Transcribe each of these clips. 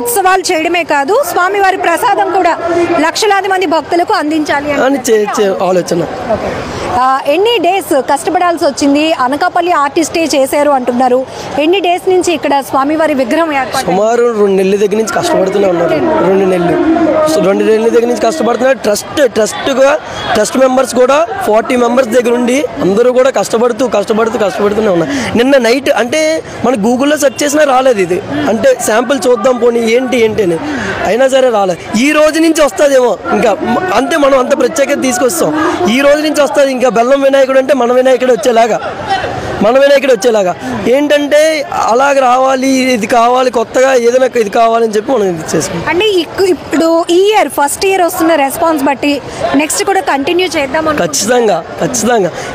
ఉత్సవాలు చేయడమే కాదు స్వామివారి ప్రసాదం కూడా లక్షలాది మంది భక్తులకు అందించాలి అని ఆలోచన. ఎన్ని డేస్ కష్టపడాల్సి వచ్చింది? అనకాపల్లి ఆర్టిస్టే చేశారు అంటున్నారు. ఎన్ని డేస్ నుంచి ఇక్కడ స్వామివారి విగ్రహం ఏర్పాటు? సుమారు 2 నెలల దగ్గర నుంచి కష్టపడుతూనే ఉన్నారు. 2 నెలల దగ్గర నుంచి కష్టపడుతున్నారు. ట్రస్ట్ మెంబర్స్ కూడా 40 మెంబర్స్ దగ్గర ఉండి అందరూ కూడా కష్టపడుతూనే ఉన్నారు. నిన్న నైట్ అంటే మన గూగుల్లో సెర్చ్ చేసినా రాలేదు ఇది. అంటే శాంపుల్ చూద్దాం పోనీ ఏంటి అని అయినా సరే రాలేదు. ఈ రోజు నుంచి వస్తుందేమో ఇంకా, అంతే మనం అంత ప్రత్యేకత తీసుకొస్తాం. ఈ రోజు నుంచి వస్తుంది ఇంకా బెల్లం వినాయకుడు అంటే మన వినాయకుడు వచ్చేలాగా ఏంటంటే అలాగ రావాలి, ఇది కావాలి, కొత్తగా ఏదైనా ఇది కావాలని చెప్పి మనం ఇది చేసుకుంటాం. అంటే ఇప్పుడు ఈ ఇయర్ ఫస్ట్ ఇయర్ వస్తున్న రెస్పాన్స్ బట్టి నెక్స్ట్ కూడా కంటిన్యూ చేద్దాం. ఖచ్చితంగా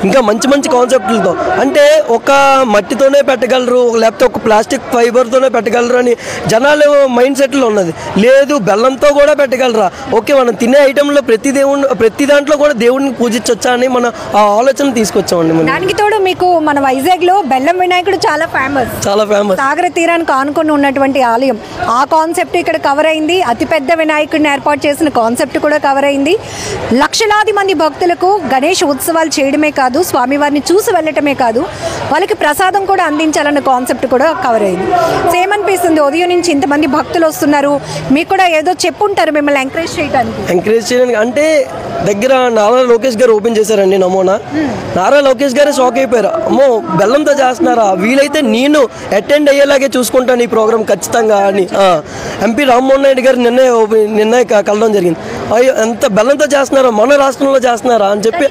ఇంకా మంచి కాన్సెప్ట్లతో, అంటే ఒక మట్టితోనే పెట్టగలరు లేకపోతే ఒక ప్లాస్టిక్ ఫైబర్తోనే పెట్టగలరు అని జనాలు మైండ్ సెట్లో ఉన్నది. లేదు బెల్లంతో కూడా పెట్టగలరా, ఓకే మనం తినే ఐటెంలో ప్రతి దాంట్లో కూడా దేవుడిని పూజించొచ్చా అని మన ఆ ఆలోచన తీసుకొచ్చామండి. దానికి తోడు మీకు మన వైజాగ్ లో బెల్లం వినాయకుడు చాలా ఫేమస్. సాగర తీరానికి ఆనుకొని ఉన్నటువంటి ఆలయం, ఆ కాన్సెప్ట్ ఇక్కడ కవర్ అయింది. అతిపెద్ద వినాయకుడిని ఏర్పాటు చేసిన కాన్సెప్ట్ కూడా కవర్ అయింది. లక్షలాది మంది భక్తులకు గణేష్ ఉత్సవాలు చేయడమే కాదు, స్వామివారిని చూసి వెళ్ళటమే కాదు, వాళ్ళకి ప్రసాదం కూడా అందించాలన్న కాన్సెప్ట్ కూడా కవర్ అయింది. సేమ్ అనిపిస్తుంది, ఉదయం నుంచి ఇంతమంది భక్తులు వస్తున్నారు, మీకు కూడా ఏదో చెప్పుంటారు మిమ్మల్ని ఎంకరేజ్ చేయడానికి. అంటే దగ్గర నారా లోకేష్ గారు ఓపెన్ చేశారండి నమూనా. నారా లోకేష్ గారే షాక్ అయిపోయారు, అమ్మో బెల్లంతో చేస్తున్నారా, వీలైతే నేను అటెండ్ అయ్యేలాగే చూసుకుంటాను ఈ ప్రోగ్రామ్ ఖచ్చితంగా అని ఎంపీ రామ్మోహన్ నాయుడు గారు నిన్న కలవడం జరిగింది. అయ్యో ఎంత బెల్లంతో చేస్తున్నారా, మన రాష్ట్రంలో చేస్తున్నారా అని చెప్పి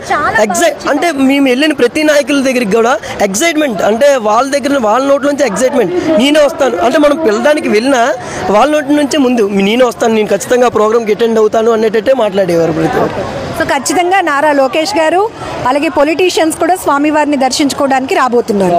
అంటే మేము వెళ్ళిన ప్రతి నాయకుల దగ్గరికి కూడా ఎగ్జైట్మెంట్, అంటే వాళ్ళ నోట్ల నుంచి ఎగ్జైట్మెంట్, నేనే వస్తాను అంటే మనం పిల్లడానికి వెళ్ళినా వాళ్ళ నోటి నుంచే ముందు నేనే వస్తాను, నేను ఖచ్చితంగా ప్రోగ్రామ్కి అటెండ్ అవుతాను అనేటట్టే మాట్లాడేవారు ప్రతి ఒక్కరు. సో ఖచ్చితంగా నారా లోకేష్ గారు అలాగే పొలిటీషియన్స్ కూడా స్వామివారిని దర్శించుకోవడానికి రాబోతున్నారు.